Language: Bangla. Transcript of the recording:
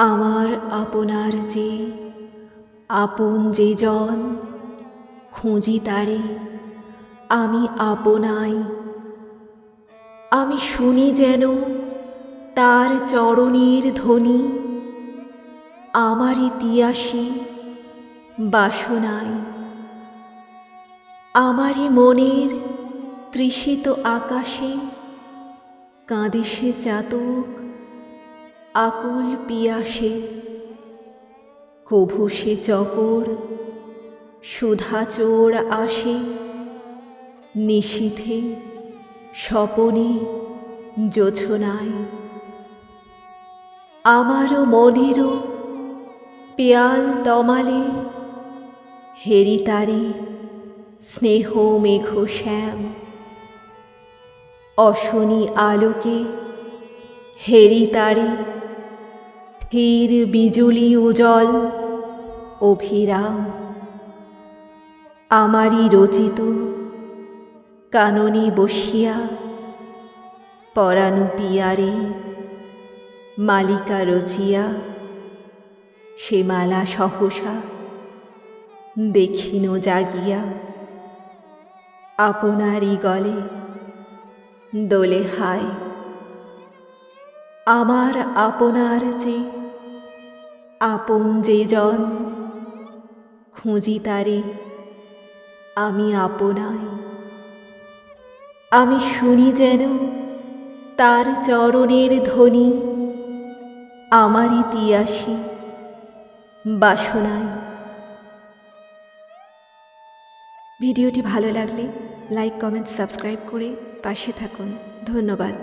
আমার আপনার যে আপন যে জন, খুঁজি তারে আমি আপনাই। আমি শুনি যেন তার চরণের ধ্বনি, আমার ইতিহাসে বাসনায়। আমারই মনের তৃষিত আকাশে কাঁদে সে চাতক আকুল পিয়াসে। কভু সে চকর সুধাচোর আসে, নিশীথে স্বপনে জোছনায়। আমারও মনেরও পেয়াল তমালে হেরি তারে স্নেহ মেঘ শ্যাম। অশনি আলোকে হেরি তারে ধীর বিজুলি উজ্জ্বল অভিরাম। আমারই রচিত কাননে বসিয়া পরাণু পিয়ারে মালিকা রচিয়া, সে মালা সহসা দেখিন জাগিয়া। আপনারই গলে দোলে হায়, আমার আপনার যে আপন যে জন, খুঁজি তারে আমি আপনাই। আমি শুনি যেন তার চরণের ধ্বনি, আমার ইতিহাসে বাসনায়। ভিডিওটি ভালো লাগলে লাইক, কমেন্ট, সাবস্ক্রাইব করে পাশে থাকুন। ধন্যবাদ।